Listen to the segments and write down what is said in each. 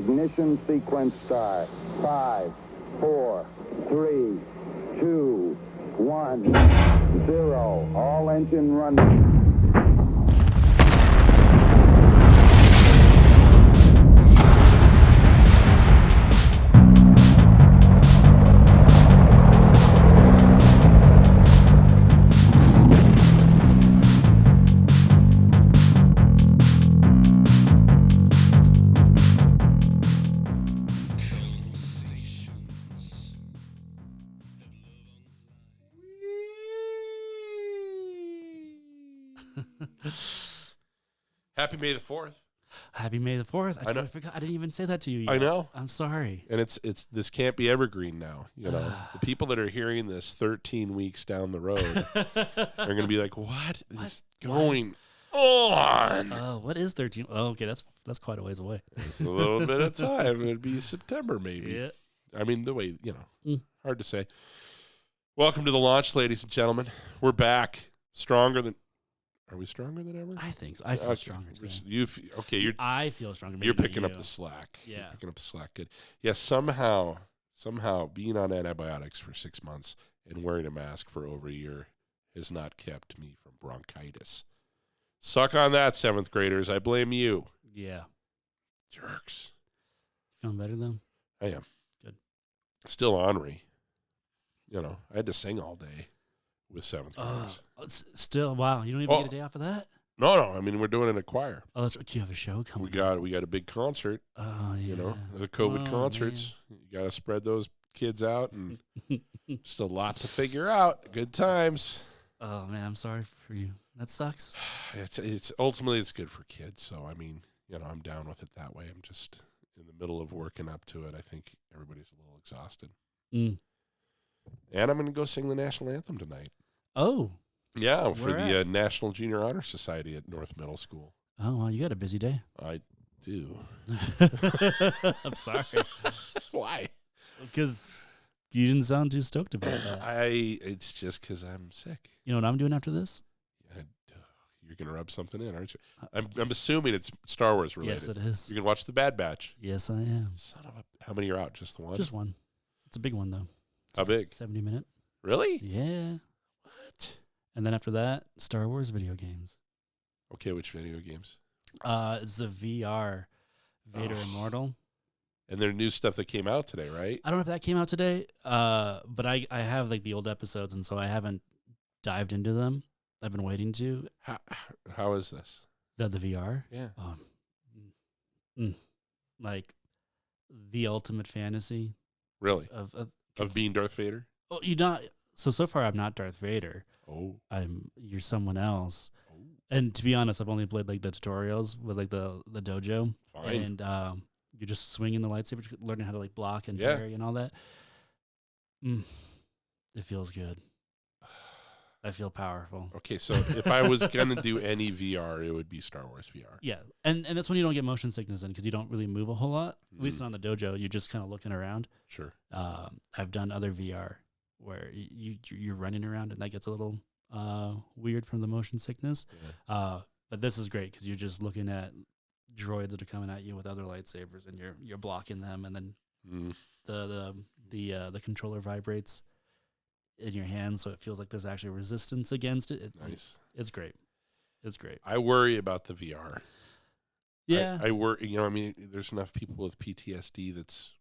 Ignition sequence start. 5, 4, 3, 2, 1, 0. All engine running. Happy May the 4th. Happy May the 4th. I I know. totally forgot. I didn't even say that to you yet. I know. I'm sorry. And it's this can't be evergreen now. You know, the people that are hearing this 13 weeks down the road are going to be like, "What is going on?" What is 13? Oh, okay, that's quite a ways away. It's a little bit of time. It'd be September, maybe. Yeah. I mean, the way hard to say. Welcome to the launch, ladies and gentlemen. We're back, stronger than. Are we stronger than ever? I think so. I feel stronger today. I feel stronger. You're picking up the slack. Yeah. You're picking up the slack. Good. Yeah, somehow being on antibiotics for 6 months and wearing a mask for over a year has not kept me from bronchitis. Suck on that, 7th graders. I blame you. Yeah. Jerks. Feeling better though? I am. Good. Still ornery. You know, I had to sing all day with 7th graders. Still, wow. You don't even get a day off of that? No. I mean, we're doing it in a choir. Oh, do you have a show coming? We got a big concert. Oh, yeah. You know, the COVID concerts. Man. You got to spread those kids out, and just a lot to figure out. Good times. Oh man, I'm sorry for you. That sucks. It's ultimately it's good for kids. So I mean, you know, I'm down with it that way. I'm just in the middle of working up to it. I think everybody's a little exhausted. And I'm going to go sing the national anthem tonight. Oh. Yeah, for the National Junior Honor Society at North Middle School. Oh, well, you got a busy day. I do. I'm sorry. Why? Because you didn't sound too stoked about that. It's just because I'm sick. You know what I'm doing after this? You're going to rub something in, aren't you? I'm assuming it's Star Wars related. Yes, it is. You're going to watch The Bad Batch. Yes, I am. Son of a... How many are out? Just the one? Just one. It's a big one, though. How big? 70-minute. Really? Yeah. What? And then after that, Star Wars video games. Okay, which video games? It's the VR Vader Immortal. And their new stuff that came out today, right? I don't know if that came out today, but I have like the old episodes, and so I haven't dived into them. I've been waiting to. How is this? The VR? Yeah. Like the ultimate fantasy. Really? Of being Darth Vader? Oh, you're not. So far, I'm not Darth Vader. Oh. You're someone else. Oh. And to be honest, I've only played like the tutorials with like the dojo. Fine. And you're just swinging the lightsaber, learning how to like block and parry and all that. It feels good. I feel powerful. Okay, so if I was going to do any VR, it would be Star Wars VR. Yeah, and that's when you don't get motion sickness in because you don't really move a whole lot. At least on the dojo, you're just kind of looking around. Sure. I've done other VR where you're running around and that gets a little weird from the motion sickness. Yeah. But this is great because you're just looking at droids that are coming at you with other lightsabers and you're blocking them, and then the controller vibrates in your hand, so it feels like there's actually resistance against it. Nice. It's great. It's great. I worry about the VR. Yeah. I worry, you know, I mean, there's enough people with PTSD that's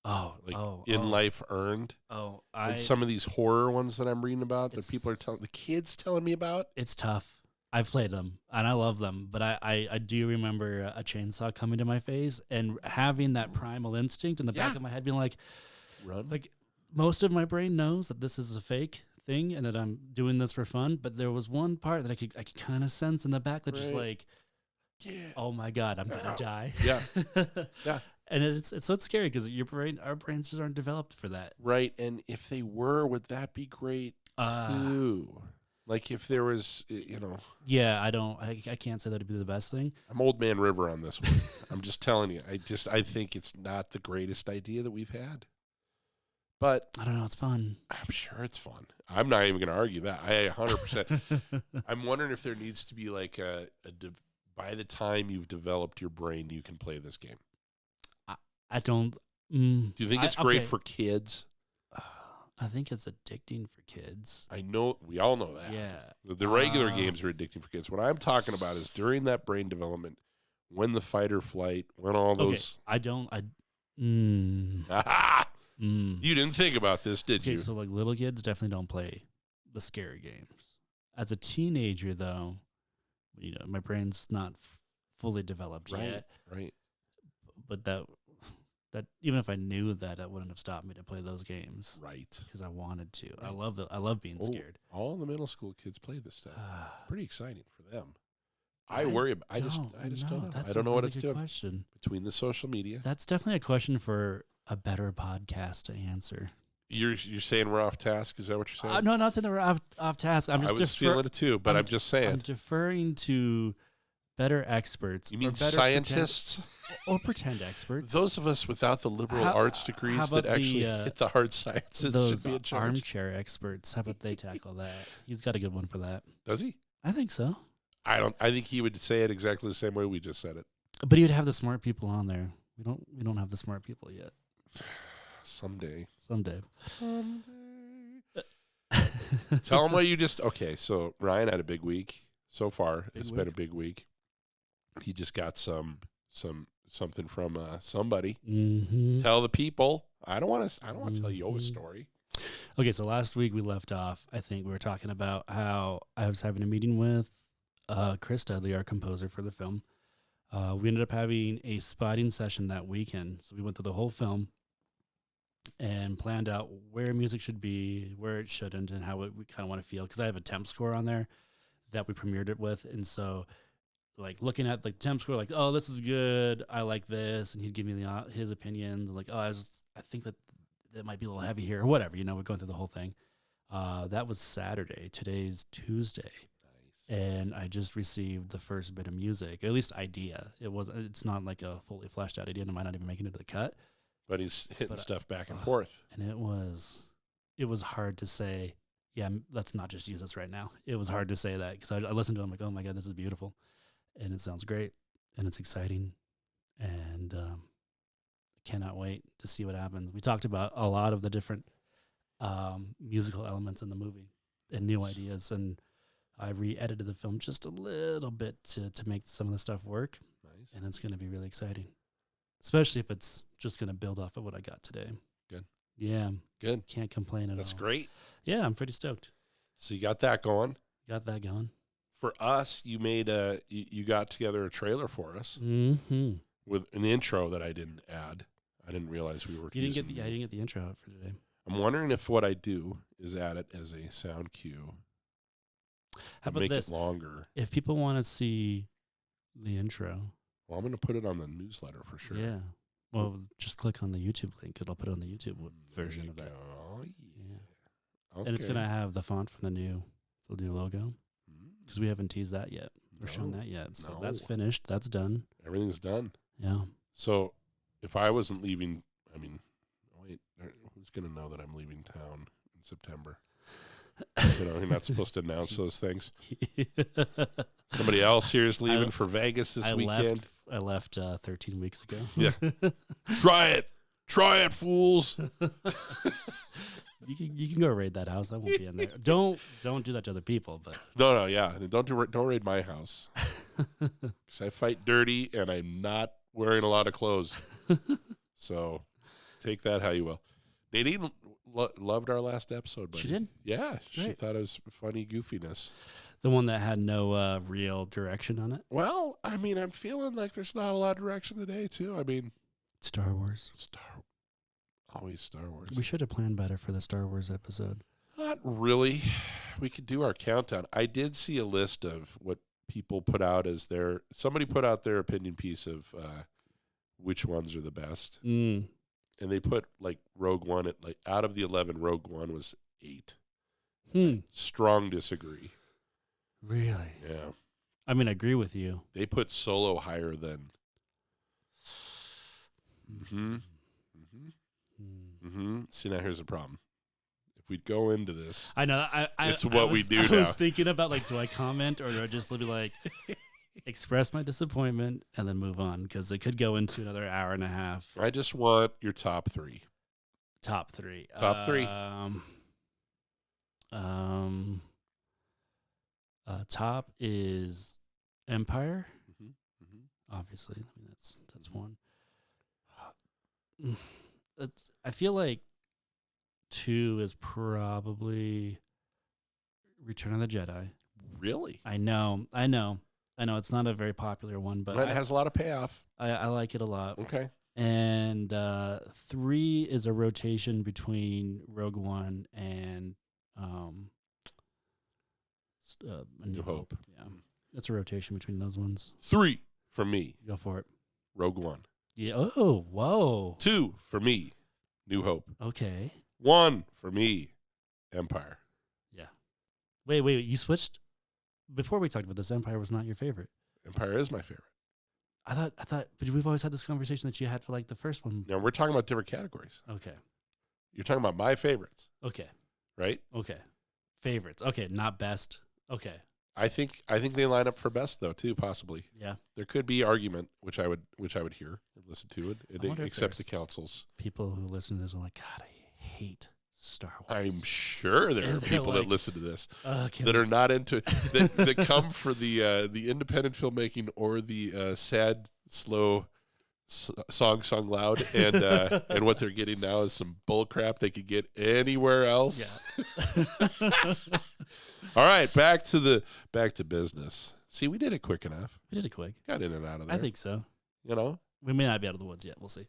life earned. And some of these horror ones that I'm reading about that people are telling the kids telling me about. It's tough. I've played them and I love them, but I do remember a chainsaw coming to my face and having that primal instinct in the back of my head being like, run. Like, most of my brain knows that this is a fake thing and that I'm doing this for fun, but there was one part that I could kind of sense in the back that just like, oh my God, I'm gonna die. Yeah, yeah. And it's so scary because our brains just aren't developed for that. Right, and if they were, would that be great too? Like if there was, you know. Yeah, I can't say that'd be the best thing. I'm Old Man River on this one. I'm just telling you. I think it's not the greatest idea that we've had. But I don't know. It's fun. I'm sure it's fun. I'm not even going to argue that. I 100%. I'm wondering if there needs to be like by the time you've developed your brain, you can play this game. I don't. Do you think it's great for kids? I think it's addicting for kids. I know. We all know that. Yeah. The regular games are addicting for kids. What I'm talking about is during that brain development, when the fight or flight, when all those. I don't. You didn't think about this, did you? So like little kids definitely don't play the scary games. As a teenager, though, my brain's not fully developed yet. Right. But that even if I knew that wouldn't have stopped me to play those games. Right. Because I wanted to. Right. I love being scared. All the middle school kids play this stuff. It's pretty exciting for them. I worry about. I just don't know. That's I don't know what it's doing. Question. Between the social media. That's definitely a question for a better podcast to answer. You're saying we're off task? Is that what you're saying? No, not saying that we're off task. I was feeling it too, but I'm just saying. I'm deferring to better experts. You mean scientists? Or pretend experts. Those of us without the liberal arts degrees that actually hit the hard sciences should be in charge. Armchair experts. How about they tackle that? He's got a good one for that. Does he? I think so. I think he would say it exactly the same way we just said it. But he would have the smart people on there. We don't have the smart people yet. Someday. Tell him what you just. Okay, so Ryan had a big week so far. It's been a big week. He just got something from somebody. Mm-hmm. Tell the people. I don't want to tell your story. Okay, so last week we left off. I think we were talking about how I was having a meeting with Chris Dudley, our composer for the film. We ended up having a spotting session that weekend. So we went through the whole film and planned out where music should be, where it shouldn't, and how we kind of want to feel. Because I have a temp score on there that we premiered it with. And so, like, looking at the temp score, like, oh, this is good. I like this. And he'd give me his opinions. Like, oh, I think that might be a little heavy here or whatever. We're going through the whole thing. That was Saturday. Today's Tuesday. And I just received the first bit of music, at least idea. It's not like a fully fleshed out idea, and it might not even make it into the cut. But he's hitting stuff back and forth. And it was hard to say, yeah, let's not just use this right now. It was hard to say that because I listened to it, I'm like, oh my God, this is beautiful. And it sounds great. And it's exciting. And cannot wait to see what happens. We talked about a lot of the different musical elements in the movie and new ideas. And I re-edited the film just a little bit to make some of the stuff work. Nice. And it's going to be really exciting, especially if it's just going to build off of what I got today. Good. Yeah. Good. Can't complain at all. That's great. Yeah, I'm pretty stoked. So you got that going. Got that going. For us, you made you got together a trailer for us with an intro that I didn't add. I didn't realize we were. You didn't get the intro out for today. I'm wondering if what I do is add it as a sound cue. How about make this? It longer. If people want to see the intro, well, I'm going to put it on the newsletter for sure. Yeah. Well, just click on the YouTube link. It'll put it on the YouTube version of that. Oh yeah. Okay. And it's going to have the font from the new logo because we haven't teased that yet or shown that yet. So that's finished. That's done. Everything's done. Yeah. So if I wasn't leaving, who's going to know that I'm leaving town in September? You're not supposed to announce those things. Somebody else here is leaving for Vegas this weekend. I left 13 weeks ago. Yeah. Try it, fools. You can go raid that house. I won't be in there. Don't do that to other people. But no, yeah. Don't raid my house. Because I fight dirty and I'm not wearing a lot of clothes. So take that how you will. Nadine loved our last episode. Buddy. She did? Yeah. She Great. thought it was funny goofiness. The one that had no real direction on it? Well, I'm feeling like there's not a lot of direction today, too. Star Wars. Always Star Wars. We should have planned better for the Star Wars episode. Not really. We could do our countdown. I did see a list of what people put out as somebody put out their opinion piece of which ones are the best. And they put like Rogue One at out of the 11, Rogue One was 8. Strong disagree. Really? Yeah. I agree with you. They put Solo higher than. See, now here's the problem. If we'd go into this, I know. It's what we do now. I was thinking about do I comment or do I just be like, express my disappointment, and then move on because it could go into another hour and a half. I just want your top three. Top three. Top three. Top is Empire. Mm-hmm. Obviously, I mean that's one. I feel like 2 is probably Return of the Jedi. Really? I know. It's not a very popular one, but But it has a lot of payoff. I like it a lot. Okay. And 3 is a rotation between Rogue One and A New Hope. Yeah, it's a rotation between those ones. 3 for me, Go for it. Rogue One. Yeah. Oh, whoa. 2 for me, New Hope. Okay. 1 for me, Empire. Yeah. Wait. You switched before we talked about this. Empire was not your favorite. Empire is my favorite. I thought, but we've always had this conversation that you had for like the first one. Now we're talking about different categories. Okay. You're talking about my favorites, Okay. right? Okay. Favorites. Okay. Not best. Okay. I think they line up for best though too, possibly. Yeah. There could be argument which I would hear and listen to it I wonder and if accept the there's counsels. People who listen to this are like, God, I hate Star Wars. I'm sure there are And they're people that like, listen to this Can that are this- not into that come for the independent filmmaking or the sad, slow song sung loud, and what they're getting now is some bull crap they could get anywhere else. Yeah. All right, back to business. See, we did it quick enough. We did it quick. Got in and out of there. I think so. You know. We may not be out of the woods yet. We'll see.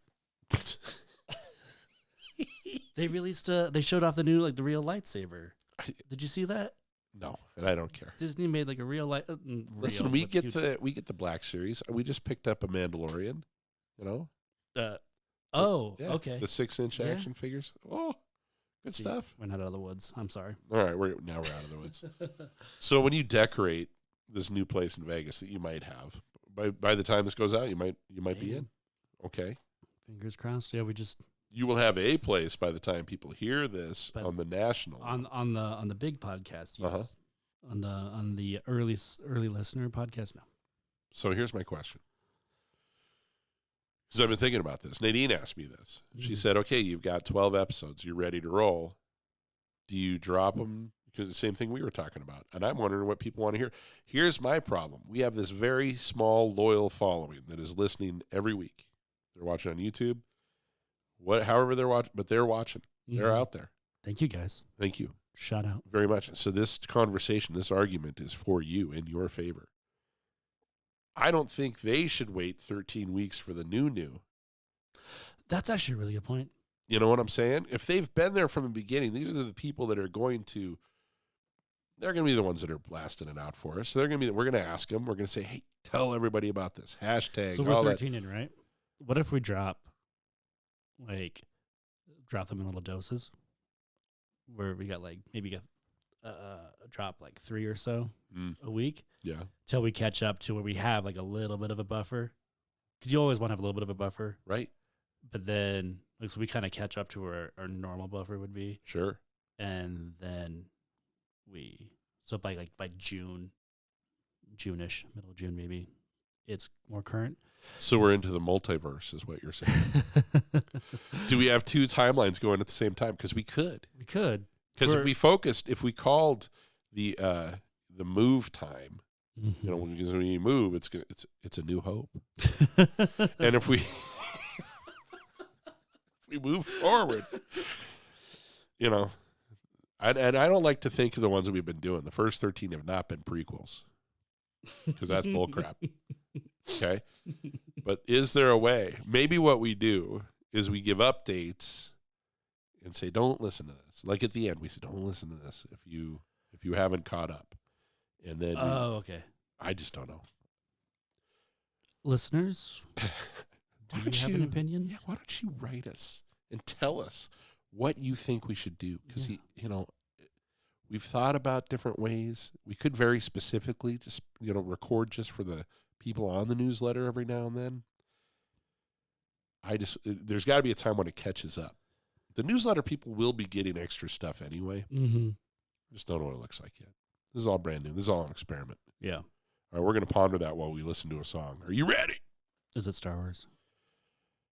They released. They showed off the new, like the real lightsaber. Did you see that? No, and I don't care. Disney made like a real light. Listen, we get the Black Series. We just picked up a Mandalorian. You know. Yeah, Okay. The 6-inch Yeah. action figures. Oh, good See, stuff. We're not out of the woods. I'm sorry. All right, we're out of the woods. So when you decorate this new place in Vegas that you might have, by the time this goes out, you might be in. Okay. Fingers crossed. Yeah, we just You will have a place by the time people hear this But on the national. on the big podcast. Yes. On the early listener podcast. No. So here's my question. Because I've been thinking about this. Nadine asked me this. She Mhm. said, okay, you've got 12 episodes. You're ready to roll. Do you drop them? Because the same thing we were talking about. And I'm wondering what people want to hear. Here's my problem. We have this very small, loyal following that is listening every week. They're watching on YouTube. However they're watching, but they're watching. They're Mhm. out there. Thank you guys. Thank you Shout out. very much. So this conversation, this argument is for you, in your favor. I don't think they should wait 13 weeks for the new. That's actually a really good point. You know what I'm saying? If they've been there from the beginning, these are the people that are going to, they're going to be the ones that are blasting it out for us. So we're going to ask them. We're going to say, hey, tell everybody about this. Hashtag, So we're all 13 in, right? What if we drop them in little doses, where we got like maybe get drop like 3 or so a week Yeah. till we catch up to where we have like a little bit of a buffer, because you always want to have a little bit of a buffer, Right. but then like so we kind of catch up to where our normal buffer would be, Sure. and then by June-ish, middle of June maybe, it's more current. So we're into the multiverse is what you're saying. Do we have 2 timelines going at the same time? Because we could. We could. Because if we called the move time, you know, because when you move, it's a new hope. And if we move forward, you know, and I don't like to think of the ones that we've been doing. The first 13 have not been prequels, because that's bullcrap. Okay, but is there a way? Maybe what we do is we give updates and say, "Don't listen to this." Like at the end, we say, "Don't listen to this if you haven't caught up." And then, okay. I just don't know. Listeners, do you have an opinion? Yeah, why don't you write us and tell us what you think we should do? Because we've thought about different ways. We could very specifically just record just for the people on the newsletter every now and then. There's got to be a time when it catches up. The newsletter people will be getting extra stuff anyway. Mm-hmm. Just don't know what it looks like yet. This is all brand new. This is all an experiment. Yeah. All right, we're going to ponder that while we listen to a song. Are you ready? Is it Star Wars?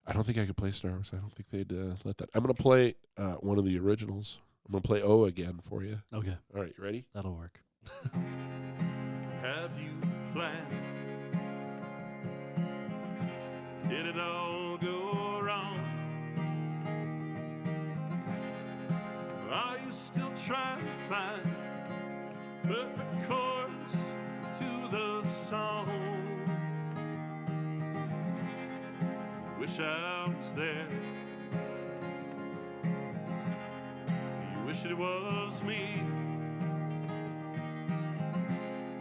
I don't think I could play Star Wars. I don't think they'd let that. I'm going to play one of the originals. I'm going to play O again for you. Okay, All right, you ready? that'll work. Have you planned? Did it all go wrong? Are you still trying to find perfect chords to the song? Wish I was there. You wish it was me.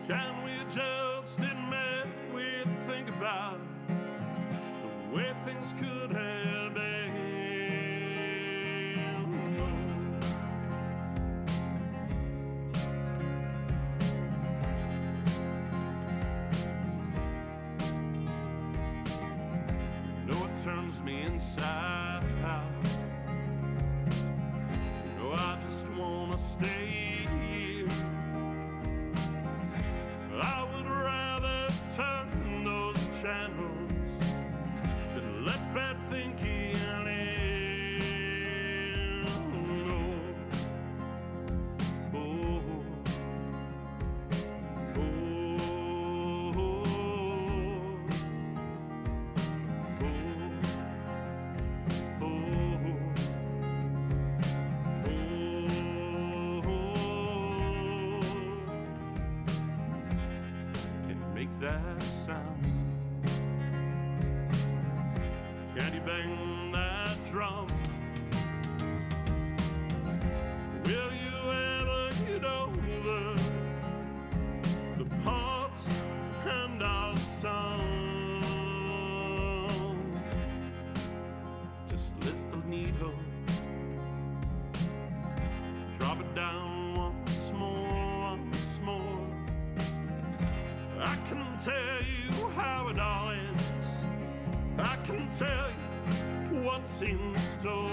Can we just admit we think about the way things could have been? You know it turns me inside out. You know I just wanna stay here. I would rather turn those channels than let bad thinking in. Oh, oh, that sound? Can you bang that drum? Will you ever get over the parts and our song? Just lift the needle, drop it down once more, once more. I can tell you how it all ends. I can tell you what's in store.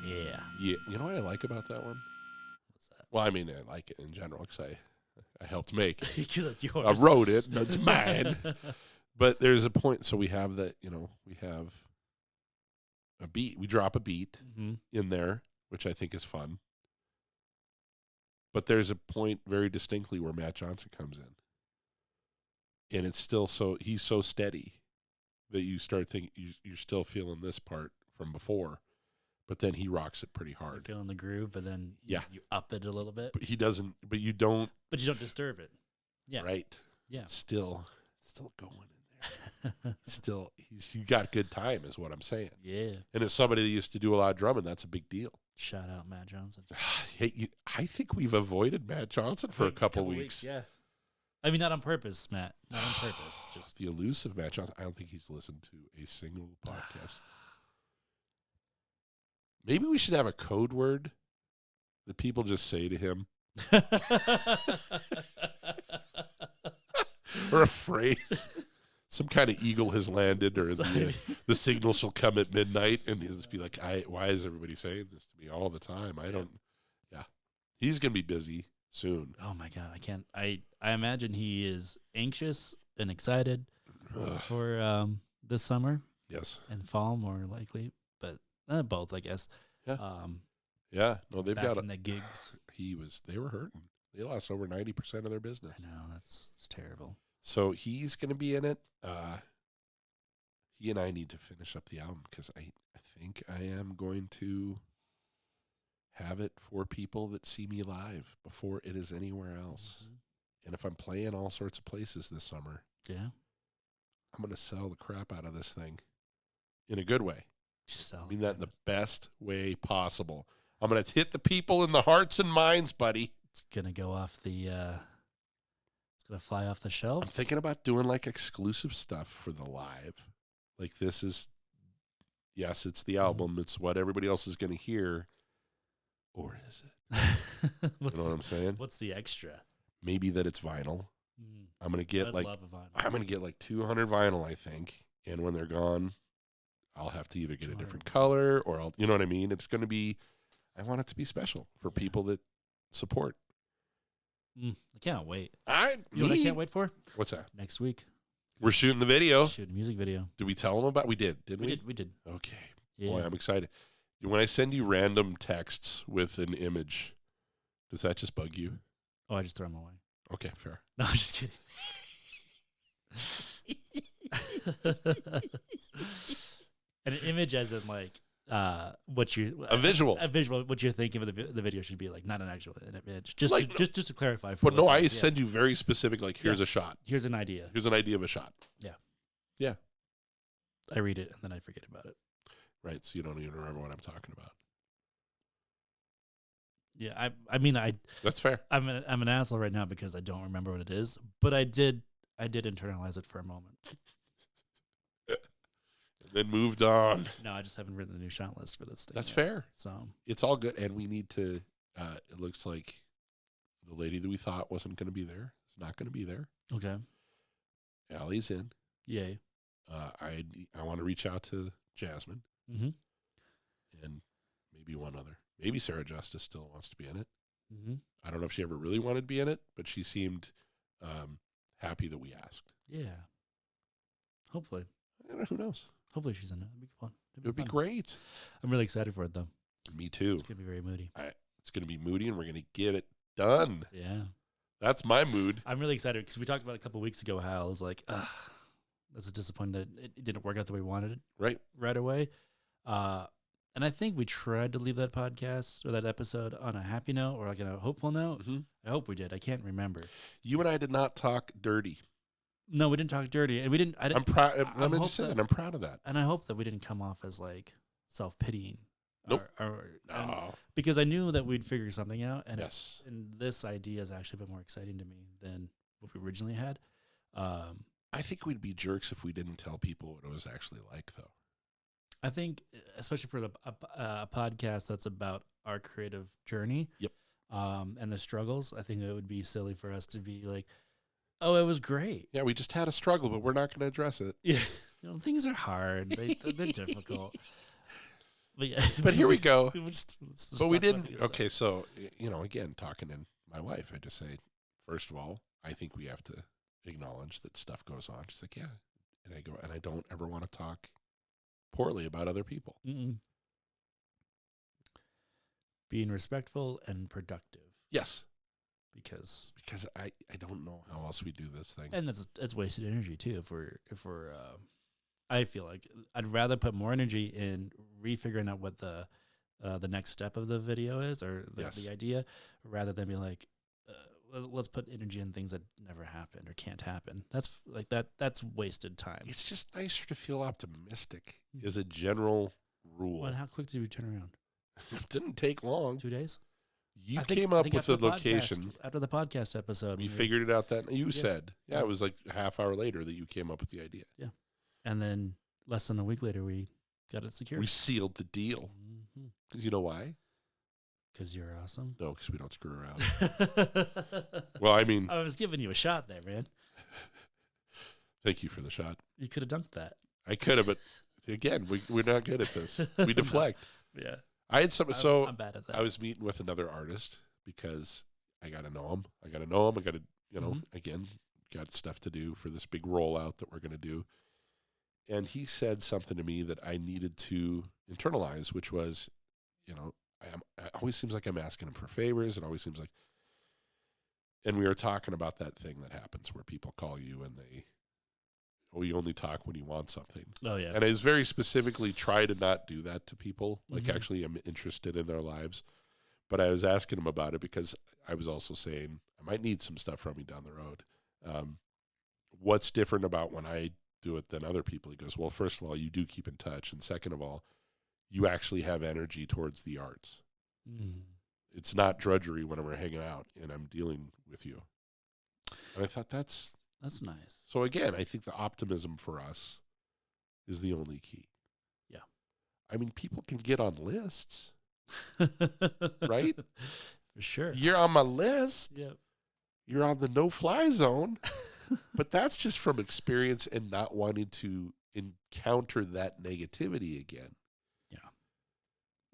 Yeah, you know what I like about that one? What's that? Well, I mean, I like it in general because I helped make it. Because it's yours. I wrote it. That's mine. But there's a point. So we have that, we have a beat. We drop a beat Mm-hmm. in there, which I think is fun. But there's a point very distinctly where Matt Johnson comes in. And it's still he's so steady that you start thinking, you're still feeling this part from before. But then he rocks it pretty You're hard. feeling the groove, but then Yeah. you up it a little bit. But he doesn't, but you don't, But you don't disturb it. Yeah. right? Yeah. It's still going in there. Still, you got good time, is what I'm saying. Yeah. And as somebody that used to do a lot of drumming, that's a big deal. Shout out Matt Johnson. Hey, I think we've avoided Matt Johnson for a couple weeks. Yeah. I mean, not on purpose, Matt. Not on purpose. Just The elusive Matt Johnson. I don't think he's listened to a single podcast. Maybe we should have a code word that people just say to him, or a phrase. Some kind of eagle has landed, or the signal shall come at midnight, and he'll just be like, why is everybody saying this to me all the time? I don't. Yeah, he's gonna be busy soon. Oh my God, I can't. I imagine he is anxious and excited for this summer Yes. and fall, more likely, but both, I guess. Yeah. Yeah. No, they've back got in the gigs. They were hurting. They lost over 90% of their business. I know it's terrible. So he's going to be in it. He and I need to finish up the album because I think I am going to have it for people that see me live before it is anywhere else. Mhm. And if I'm playing all sorts of places this summer, Yeah. I'm going to sell the crap out of this thing in a good way. So I mean that in the best way possible. I'm going to hit the people in the hearts and minds, buddy. it's gonna go off the. It's gonna fly off the shelves. I'm thinking about doing like exclusive stuff for the live. Like this is, yes, it's the album. It's what everybody else is going to hear. Or is it? You know what I'm saying? What's the extra? Maybe that it's vinyl. I'm going to get I'd like, love a vinyl. I'm going to get like 200 vinyl, I think. And when they're gone, I'll have to either get a 200. different color or I'll, you know what I mean? It's going to be, I want it to be special for Yeah. people that support. I can't wait. I You know what I can't wait for? What's that? Next week. We're shooting the video. Shoot a music video. Did we tell them about? We did, didn't we? We did. Okay. Yeah. Boy, I'm excited. When I send you random texts with an image, does that just bug you? Oh, I just throw them away. Okay, fair. No, I'm just kidding. An image as in like what you A visual. a visual what you're thinking of the video should be like, not an actual image. Just Like, just to clarify for But no, I listeners, yeah. send you very specific, like, here's a shot. Here's an idea. Here's an idea of a shot. I read it and then I forget about it. Right, so you don't even remember what I'm talking about. Yeah, I mean That's fair. I'm an asshole right now because I don't remember what it is, but I did internalize it for a moment. And then moved on. No, I just haven't written the new shot list for this thing. That's yet. fair. So It's all good. And we need to, it looks like the lady that we thought wasn't going to be there is not going to be there. okay, Allie's in. yay. I want to reach out to Jasmine Mm-hmm. and maybe one other. Maybe Sarah Justice still wants to be in it. Mm-hmm. I don't know if she ever really wanted to be in it, but she seemed happy that we asked. Yeah. Hopefully Who knows? Hopefully she's in it. It'd be fun. It would be fun. great. I'm really excited for it though. Me too. It's gonna be very moody. It's going to be moody, and we're going to get it done. Yeah. That's my mood. I'm really excited because we talked about it a couple weeks ago how I was like, this is disappointing that it didn't work out the way we wanted it Right. away. And I think we tried to leave that podcast or that episode on a happy note or like on a hopeful note. Mm-hmm. I hope we did. I can't remember. You and I did not talk dirty. No, we didn't talk dirty, and we didn't. I'm proud. Let me hope just say that- that I'm proud of that. And I hope that we didn't come off as like self-pitying. Nope. And because I knew that we'd figure something out, and Yes. and this idea has actually been more exciting to me than what we originally had. I think we'd be jerks if we didn't tell people what it was actually like, though. I think, especially for a podcast that's about our creative journey, Yep. And the struggles, I think it would be silly for us to be like, "Oh, it was great." Yeah, we just had a struggle, but we're not going to address it. Yeah, things are hard; they're difficult. But yeah, But here we go. Let's But we talk about didn't. the good Okay, so, again, talking to my wife, I just say, first of all, I think we have to acknowledge that stuff goes on. She's like, yeah. And I go, and I don't ever want to talk poorly about other people. stuff. Being respectful and productive, Yes. because Because I don't know how else we do this thing. and it's wasted energy too. If we're I feel like I'd rather put more energy in refiguring out what the next step of the video is or Yes. the idea, rather than be like, let's put energy in things that never happened or can't happen. That's like that. That's wasted time. It's just nicer to feel optimistic as a general rule. Well, and how quick did we turn around? It didn't take long. 2 days. You I think- came I up think with after the podcast- location. after the podcast episode. We we- figured it out that you Yeah. said. Yeah, it was like a half hour later that you came up with the idea. and then less than a week later, we got it secured. We sealed the deal. Because you know why? Because you're awesome. No, because we don't screw around. Well, I mean, I was giving you a shot there, man. thank you for the shot. You could have dunked that. I could have, but again, we're not good at this. We deflect. Yeah. I had some. So I'm bad at that. I was meeting with another artist because I got to know him. I got to, again, got stuff to do for this big rollout that we're going to do. And he said something to me that I needed to internalize, which was, it always seems like I'm asking him for favors. It always seems like, and we were talking about that thing that happens where people call you and you only talk when you want something. Oh yeah. And I was very specifically try to not do that to people. Like, Mhm. actually, I'm interested in their lives. But I was asking him about it because I was also saying, I might need some stuff from you down the road. What's different about when I do it than other people? He goes, well, first of all, you do keep in touch. And second of all, you actually have energy towards the arts. Mm. It's not drudgery when we're hanging out and I'm dealing with you. And I thought that's nice. so. Again, I think the optimism for us is the only key. Yeah. I mean, people can get on lists, right? For sure. You're on my list. Yep. You're on the no-fly zone. But that's just from experience and not wanting to encounter that negativity again. Yeah.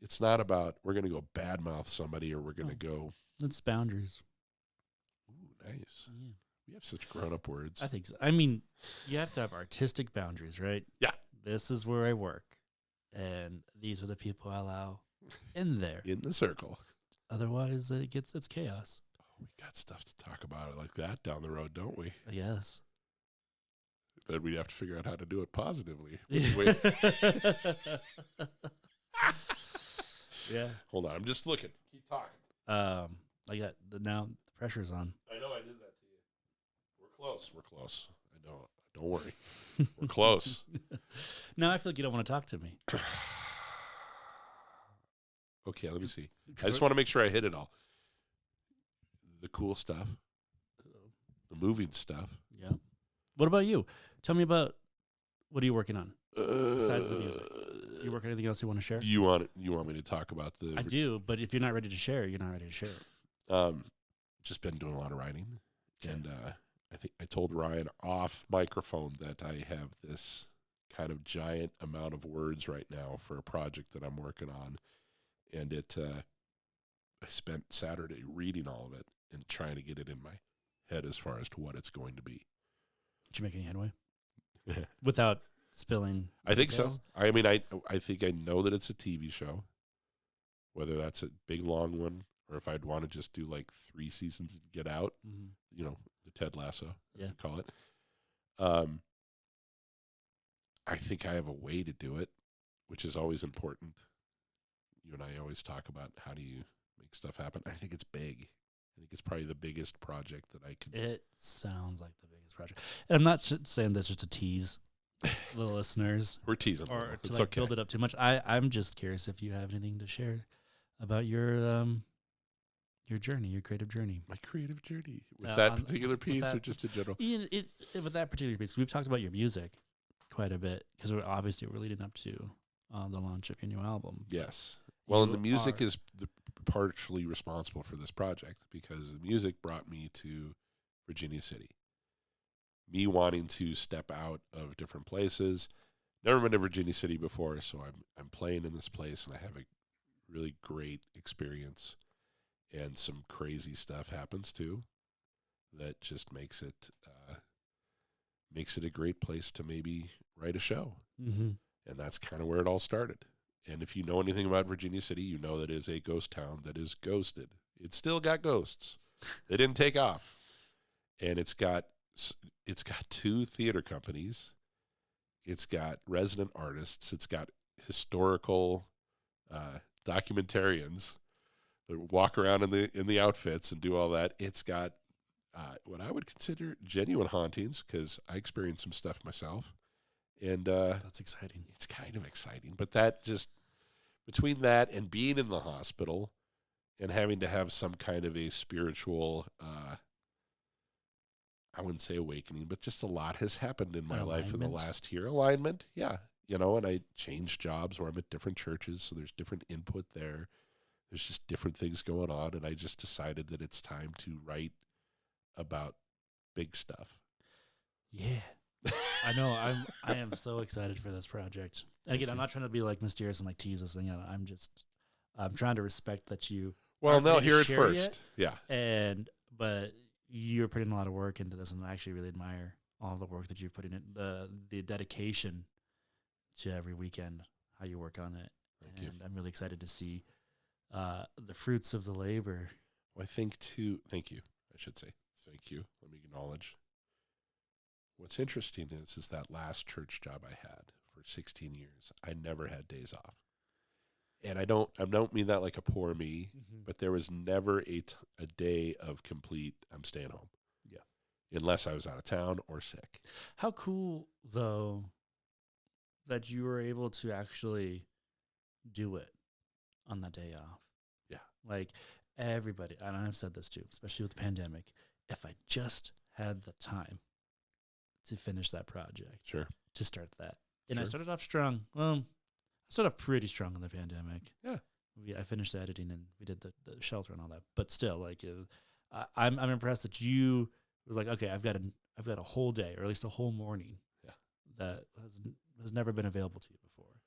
It's not about we're going to go badmouth somebody or we're going to go, It's boundaries. ooh, nice. Yeah. We have such grown-up words. I think so. I mean, you have to have artistic boundaries, right? Yeah. This is where I work, and these are the people I allow in there. In the circle. Otherwise, it's chaos. We got stuff to talk about like that down the road, don't we? I guess. Then we have to figure out how to do it positively. Yeah. Wait, Yeah. hold on. I'm just looking. Keep talking. I got now the pressure's on. I know I did that to you. We're close. We're close. I know. Don't worry. We're close. Now I feel like you don't want to talk to me. Okay, let me see. I just want to make sure I hit it all. The cool stuff, the moving stuff. Yeah. What about you? Tell me about what are you working on besides the music? You work on anything else you want to share? You want me to talk about the? I do, but if you're not ready to share, you're not ready to share it. Just been doing a lot of writing, Okay. and I think I told Ryan off microphone that I have this kind of giant amount of words right now for a project that I'm working on, and I spent Saturday reading all of it and trying to get it in my head as far as to what it's going to be. Did you make any headway without spilling? I think so. details? I mean, I think I know that it's a TV show, whether that's a big long one or if I'd want to just do like 3 seasons and get out, Mhm. the Ted Lasso, as Yeah. we call it. I think I have a way to do it, which is always important. You and I always talk about how do you make stuff happen. I think it's big. I think it's probably the biggest project that I could. It sounds like the biggest project. And I'm not saying that's just a tease, the listeners, We're teasing. or them. to It's like okay. build it up too much. I'm just curious if you have anything to share about your journey, your creative journey. My creative journey with Uh, that on- particular with piece, or that- just in general. With that particular piece, we've talked about your music quite a bit because we're leading up to the launch of your new album. Yes. Well, and You the music are- is partially responsible for this project because the music brought me to Virginia City. Me wanting to step out of different places. Never been to Virginia City before, so I'm playing in this place and I have a really great experience. And some crazy stuff happens too that just makes it a great place to maybe write a show. Mm-hmm. And that's kind of where it all started. And if you know anything about Virginia City, you know that it is a ghost town that is ghosted. It's still got ghosts. They didn't take off. And it's got 2 theater companies. It's got resident artists. It's got historical documentarians that walk around in the outfits and do all that. It's got what I would consider genuine hauntings, because I experienced some stuff myself. And That's exciting. it's kind of exciting. But that just, between that and being in the hospital and having to have some kind of a spiritual, I wouldn't say awakening, but just a lot has happened in my life in the Alignment. last year. Alignment, yeah. And I changed jobs where I'm at different churches, so there's different input there. There's just different things going on, and I just decided that it's time to write about big stuff. Yeah. I know. I am so excited for this project. And again, I'm not trying to be like mysterious and like tease this thing out. I'm trying to respect that you Well, aren't they'll ready to hear it share first. yet, Yeah. but you're putting a lot of work into this, and I actually really admire all the work that you're putting in, the dedication to every weekend, how you work on it. Thank you. And I'm really excited to see the fruits of the labor. Well, I think too. Thank you. I should say thank you. Let me acknowledge. What's interesting is that last church job I had for 16 years, I never had days off, and I don't mean that like a poor me, but there was never a day of complete I'm staying home. Yeah. Unless I was out of town or sick. How cool, though, that you were able to actually do it on that day off. Yeah. Like everybody, and I've said this too, especially with the pandemic, if I just had the time to finish that project, Sure. to start that. And I Sure. started off strong. Well, I started off pretty strong in the pandemic. Yeah. I finished the editing and we did the shelter and all that. But still, like, I'm impressed that you were like, okay, I've got a whole day, or at least a whole morning, Yeah. that has never been available to you before,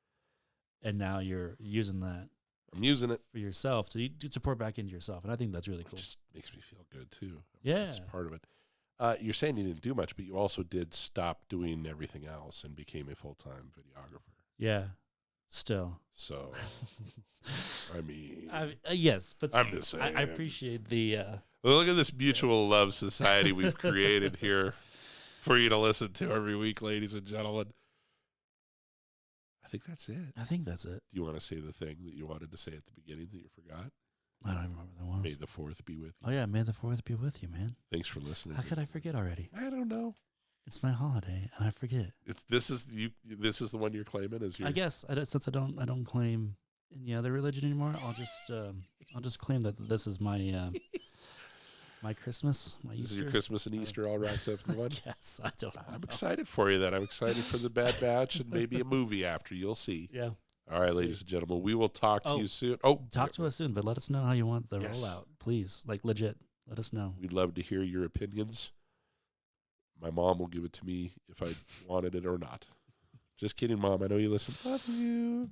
and now you're using that I'm using it. for yourself to pour back into yourself, and I think that's really It cool. just makes me feel good too. Yeah. That's part of it. You're saying you didn't do much, but you also did stop doing everything else and became a full-time videographer. Yeah, still. So, I mean, Yes, but I'm just saying. I appreciate the. Well, look at this mutual love society we've created here for you to listen to every week, ladies and gentlemen. I think that's it. I think that's it. Do you want to say the thing that you wanted to say at the beginning that you forgot? I don't even remember the one. May the 4th be with you. Oh yeah, May the 4th be with you, man. Thanks for listening. How could I forget already? I don't know. It's my holiday, and I forget. This is the one you're claiming as your. I guess since I don't claim any other religion anymore, I'll just claim that this is my my Christmas, my This Easter. is your Christmas and Easter all wrapped up in one. Yes, I don't know. I'm excited for you. Then I'm excited for the Bad Batch and maybe a movie after. You'll see. Yeah. All right, See. ladies and gentlemen, we will talk to Oh, you soon. Oh, Talk to us soon, but let us know how you want the Yes. rollout, please. Like legit, let us know. We'd love to hear your opinions. My mom will give it to me if I wanted it or not. Just kidding, Mom. I know you listen. Love you.